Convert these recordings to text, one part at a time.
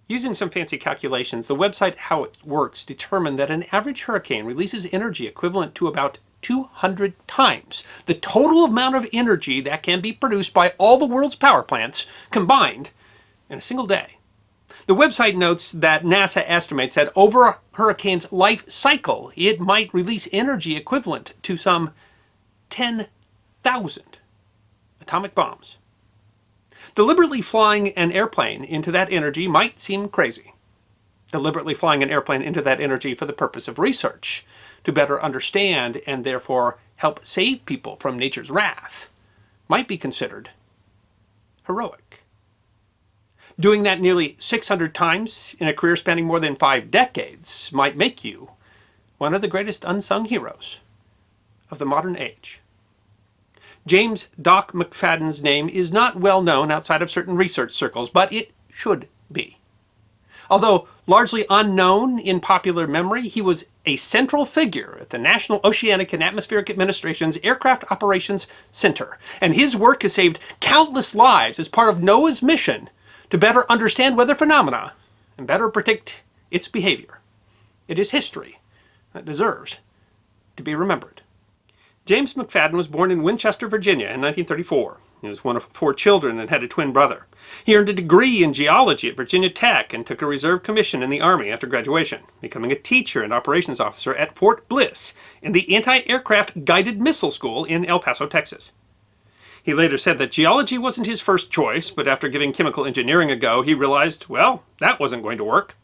Using some fancy calculations, the website How It Works determined that an average hurricane releases energy equivalent to about 200 times the total amount of energy that can be produced by all the world's power plants combined in a single day. The website notes that NASA estimates that over a hurricane's life cycle, it might release energy equivalent to some 10,000 atomic bombs. Deliberately flying an airplane into that energy might seem crazy. Deliberately flying an airplane into that energy for the purpose of research, to better understand and therefore help save people from nature's wrath, might be considered heroic. Doing that nearly 600 times in a career spanning more than 5 decades might make you one of the greatest unsung heroes of the modern age. James Doc McFadden's name is not well known outside of certain research circles, but it should be. Although largely unknown in popular memory, he was a central figure at the National Oceanic and Atmospheric Administration's Aircraft Operations Center, and his work has saved countless lives as part of NOAA's mission to better understand weather phenomena and better predict its behavior. It is history that deserves to be remembered. James McFadden was born in Winchester, Virginia in 1934. He was one of 4 children and had a twin brother. He earned a degree in geology at Virginia Tech and took a reserve commission in the Army after graduation, becoming a teacher and operations officer at Fort Bliss in the Anti-Aircraft Guided Missile School in El Paso, Texas. He later said that geology wasn't his first choice, but after giving chemical engineering a go, he realized, well, that wasn't going to work.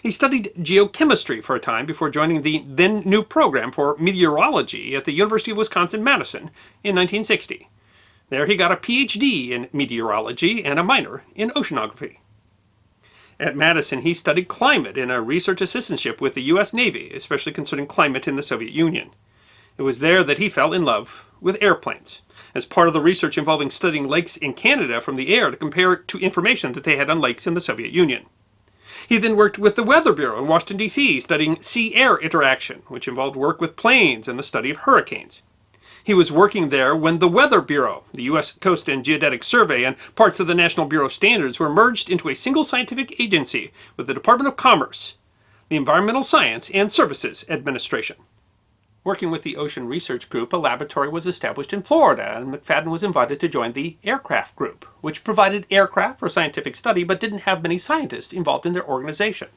He studied geochemistry for a time before joining the then new program for meteorology at the University of Wisconsin-Madison in 1960. There he got a PhD in meteorology and a minor in oceanography. At Madison, he studied climate in a research assistantship with the U.S. Navy, especially concerning climate in the Soviet Union. It was there that he fell in love with airplanes, as part of the research involving studying lakes in Canada from the air to compare it to information that they had on lakes in the Soviet Union. He then worked with the Weather Bureau in Washington, D.C., studying sea-air interaction, which involved work with planes and the study of hurricanes. He was working there when the Weather Bureau, the U.S. Coast and Geodetic Survey, and parts of the National Bureau of Standards were merged into a single scientific agency with the Department of Commerce, the Environmental Science and Services Administration. Working with the Ocean Research Group, a laboratory was established in Florida, and McFadden was invited to join the Aircraft Group, which provided aircraft for scientific study but didn't have many scientists involved in their organization.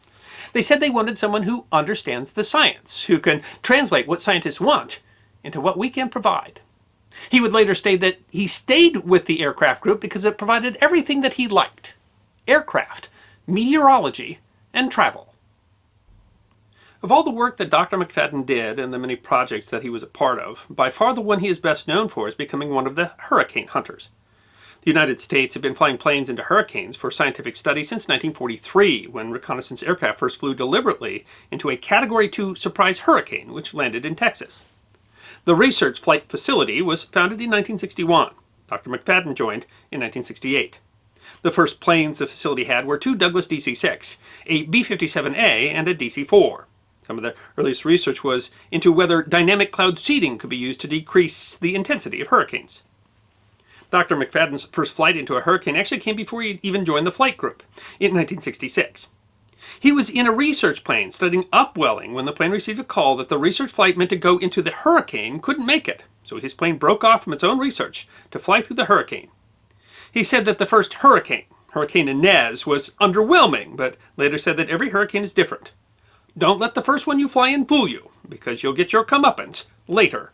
They said they wanted someone who understands the science, who can translate what scientists want into what we can provide. He would later state that he stayed with the Aircraft Group because it provided everything that he liked: aircraft, meteorology, and travel. Of all the work that Dr. McFadden did and the many projects that he was a part of, by far the one he is best known for is becoming one of the hurricane hunters. The United States had been flying planes into hurricanes for scientific study since 1943, when reconnaissance aircraft first flew deliberately into a Category 2 surprise hurricane, which landed in Texas. The Research Flight Facility was founded in 1961. Dr. McFadden joined in 1968. The first planes the facility had were 2 Douglas DC-6, a B-57A, and a DC-4. Some of the earliest research was into whether dynamic cloud seeding could be used to decrease the intensity of hurricanes. Dr. McFadden's first flight into a hurricane actually came before he even joined the flight group, in 1966. He was in a research plane studying upwelling when the plane received a call that the research flight meant to go into the hurricane couldn't make it, so his plane broke off from its own research to fly through the hurricane. He said that the first hurricane, Hurricane Inez, was underwhelming, but later said that every hurricane is different. Don't let the first one you fly in fool you, because you'll get your comeuppance later.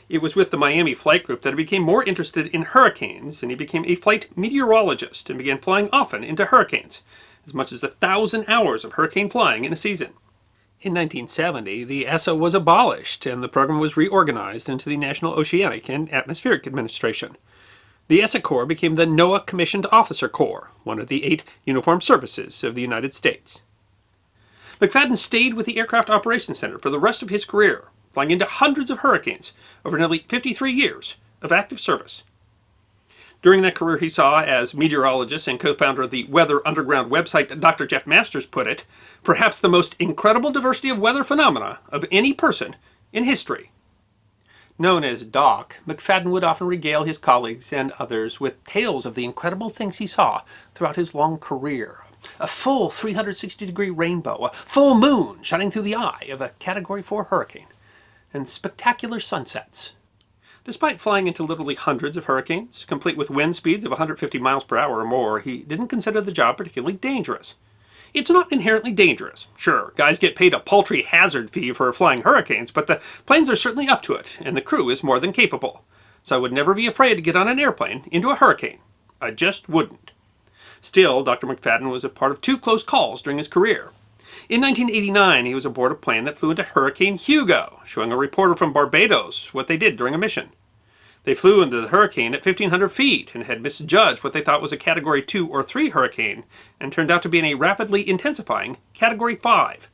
It was with the Miami flight group that he became more interested in hurricanes, and he became a flight meteorologist and began flying often into hurricanes, as much as 1,000 hours of hurricane flying in a season. In 1970, the ESA was abolished, and the program was reorganized into the National Oceanic and Atmospheric Administration. The ESA Corps became the NOAA Commissioned Officer Corps, one of the 8 uniformed services of the United States. McFadden stayed with the Aircraft Operations Center for the rest of his career, flying into hundreds of hurricanes over nearly 53 years of active service. During that career, he saw, as meteorologist and co-founder of the Weather Underground website Dr. Jeff Masters put it, perhaps the most incredible diversity of weather phenomena of any person in history. Known as Doc, McFadden would often regale his colleagues and others with tales of the incredible things he saw throughout his long career. A full 360-degree rainbow, a full moon shining through the eye of a Category 4 hurricane, and spectacular sunsets. Despite flying into literally hundreds of hurricanes, complete with wind speeds of 150 miles per hour or more, he didn't consider the job particularly dangerous. It's not inherently dangerous. Sure, guys get paid a paltry hazard fee for flying hurricanes, but the planes are certainly up to it, and the crew is more than capable. So I would never be afraid to get on an airplane into a hurricane. I just wouldn't. Still, Dr. McFadden was a part of 2 close calls during his career. In 1989, he was aboard a plane that flew into Hurricane Hugo, showing a reporter from Barbados what they did during a mission. They flew into the hurricane at 1,500 feet and had misjudged what they thought was a Category 2 or 3 hurricane and turned out to be in a rapidly intensifying Category 5.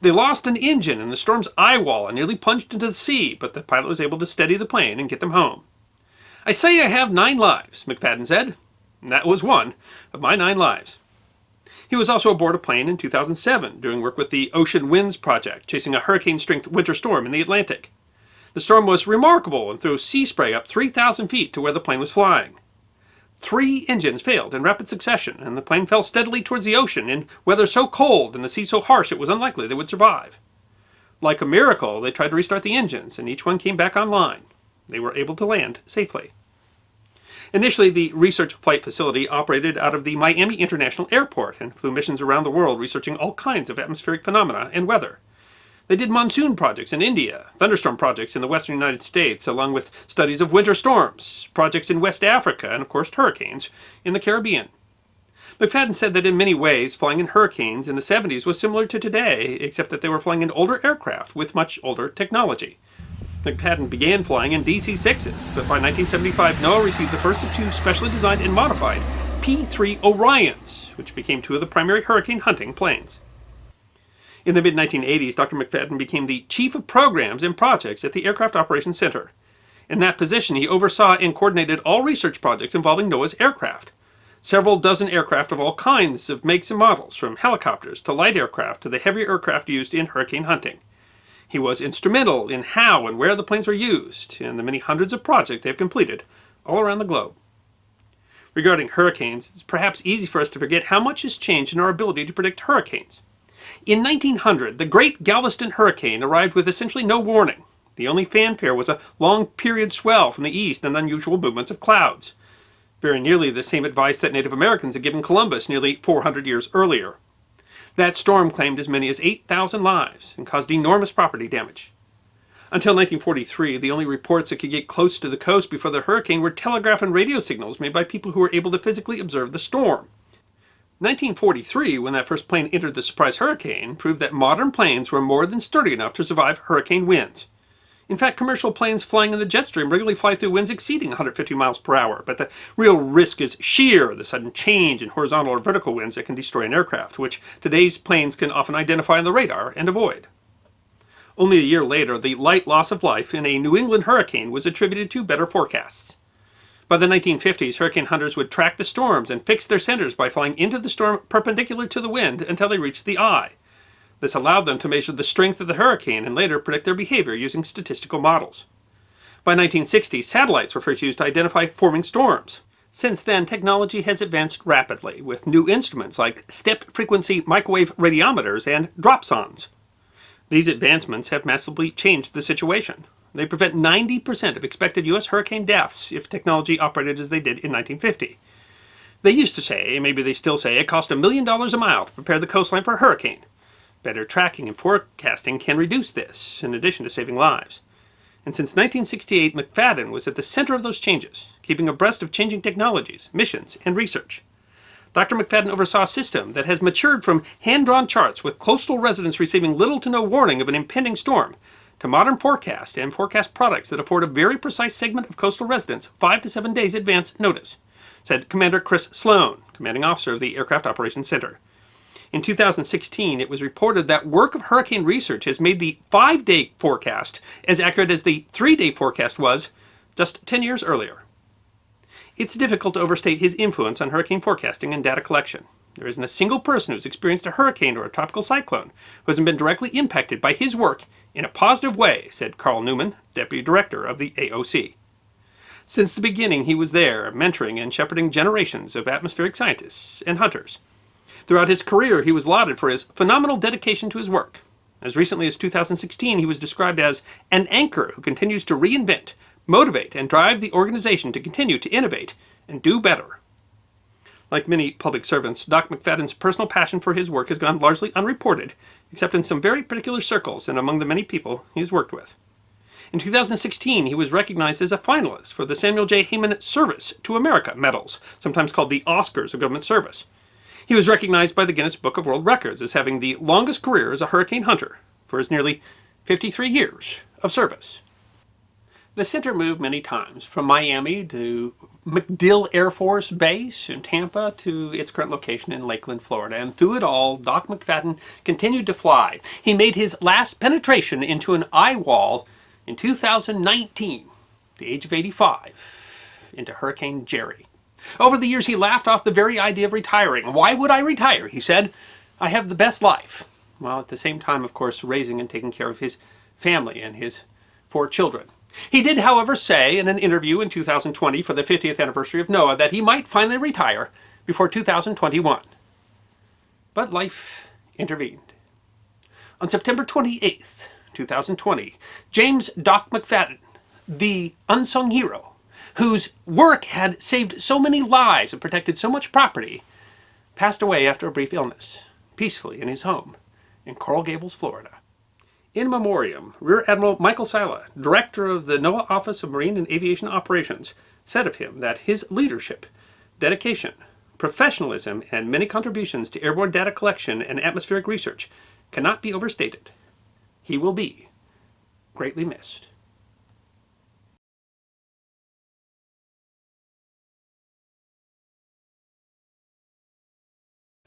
They lost an engine in the storm's eye wall and nearly plunged into the sea, but the pilot was able to steady the plane and get them home. "I say I have 9 lives," McFadden said. And that was one of my 9 lives. He was also aboard a plane in 2007, doing work with the Ocean Winds Project, chasing a hurricane-strength winter storm in the Atlantic. The storm was remarkable and threw sea spray up 3,000 feet to where the plane was flying. 3 engines failed in rapid succession, and the plane fell steadily towards the ocean in weather so cold and the sea so harsh it was unlikely they would survive. Like a miracle, they tried to restart the engines, and each one came back online. They were able to land safely. Initially, the research flight facility operated out of the Miami International Airport and flew missions around the world researching all kinds of atmospheric phenomena and weather. They did monsoon projects in India, thunderstorm projects in the western United States, along with studies of winter storms, projects in West Africa, and of course hurricanes in the Caribbean. McFadden said that in many ways, flying in hurricanes in the 70s was similar to today, except that they were flying in older aircraft with much older technology. McFadden began flying in DC-6s, but by 1975 NOAA received the first of 2 specially designed and modified P-3 Orions, which became 2 of the primary hurricane hunting planes. In the mid-1980s, Dr. McFadden became the Chief of Programs and Projects at the Aircraft Operations Center. In that position, he oversaw and coordinated all research projects involving NOAA's aircraft. Several dozen aircraft of all kinds of makes and models, from helicopters to light aircraft to the heavy aircraft used in hurricane hunting. He was instrumental in how and where the planes were used, and the many hundreds of projects they have completed all around the globe. Regarding hurricanes, it's perhaps easy for us to forget how much has changed in our ability to predict hurricanes. In 1900, the Great Galveston Hurricane arrived with essentially no warning. The only fanfare was a long-period swell from the east and unusual movements of clouds. Very nearly the same advice that Native Americans had given Columbus nearly 400 years earlier. That storm claimed as many as 8,000 lives and caused enormous property damage. Until 1943, the only reports that could get close to the coast before the hurricane were telegraph and radio signals made by people who were able to physically observe the storm. 1943, when that first plane entered the surprise hurricane, proved that modern planes were more than sturdy enough to survive hurricane winds. In fact, commercial planes flying in the jet stream regularly fly through winds exceeding 150 miles per hour, but the real risk is shear, the sudden change in horizontal or vertical winds that can destroy an aircraft, which today's planes can often identify on the radar and avoid. Only a year later, the light loss of life in a New England hurricane was attributed to better forecasts. By the 1950s, hurricane hunters would track the storms and fix their centers by flying into the storm perpendicular to the wind until they reached the eye. This allowed them to measure the strength of the hurricane and later predict their behavior using statistical models. By 1960, satellites were first used to identify forming storms. Since then, technology has advanced rapidly, with new instruments like step-frequency microwave radiometers and dropsondes. These advancements have massively changed the situation. They prevent 90% of expected U.S. hurricane deaths if technology operated as they did in 1950. They used to say, maybe they still say, it cost $1 million a mile to prepare the coastline for a hurricane. Better tracking and forecasting can reduce this, in addition to saving lives. And since 1968, McFadden was at the center of those changes, keeping abreast of changing technologies, missions, and research. Dr. McFadden oversaw a system that has matured from hand-drawn charts with coastal residents receiving little to no warning of an impending storm, to modern forecast and forecast products that afford a very precise segment of coastal residents 5 to 7 days advance notice, said Commander Chris Sloan, commanding officer of the Aircraft Operations Center. In 2016, it was reported that work of hurricane research has made the 5-day forecast as accurate as the 3-day forecast was just 10 years earlier. It's difficult to overstate his influence on hurricane forecasting and data collection. There isn't a single person who's experienced a hurricane or a tropical cyclone who hasn't been directly impacted by his work in a positive way, said Carl Newman, Deputy Director of the AOC. Since the beginning, he was there, mentoring and shepherding generations of atmospheric scientists and hunters. Throughout his career, he was lauded for his phenomenal dedication to his work. As recently as 2016, he was described as an anchor who continues to reinvent, motivate, and drive the organization to continue to innovate and do better. Like many public servants, Doc McFadden's personal passion for his work has gone largely unreported, except in some very particular circles and among the many people he's worked with. In 2016, he was recognized as a finalist for the Samuel J. Heyman Service to America medals, sometimes called the Oscars of government service. He was recognized by the Guinness Book of World Records as having the longest career as a hurricane hunter for his nearly 53 years of service. The center moved many times, from Miami to MacDill Air Force Base in Tampa to its current location in Lakeland, Florida. And through it all, Doc McFadden continued to fly. He made his last penetration into an eye wall in 2019, the age of 85, into Hurricane Jerry. Over the years, he laughed off the very idea of retiring. Why would I retire? He said. I have the best life. While at the same time, of course, raising and taking care of his family and his 4 children. He did, however, say in an interview in 2020 for the 50th anniversary of NOAA that he might finally retire before 2021. But life intervened. On September 28th, 2020, James Doc McFadden, the unsung hero, whose work had saved so many lives and protected so much property, passed away after a brief illness, peacefully in his home in Coral Gables, Florida. In memoriam, Rear Admiral Michael Sila, director of the NOAA Office of Marine and Aviation Operations, said of him that his leadership, dedication, professionalism, and many contributions to airborne data collection and atmospheric research cannot be overstated. He will be greatly missed.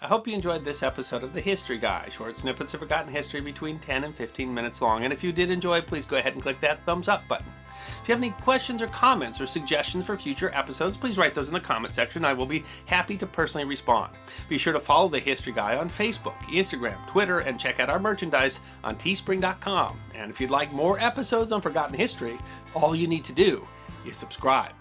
I hope you enjoyed this episode of The History Guy, short snippets of forgotten history between 10 and 15 minutes long. And if you did enjoy, please go ahead and click that thumbs up button. If you have any questions or comments or suggestions for future episodes, please write those in the comment section. I will be happy to personally respond. Be sure to follow The History Guy on Facebook, Instagram, Twitter, and check out our merchandise on teespring.com. And if you'd like more episodes on forgotten history, all you need to do is subscribe.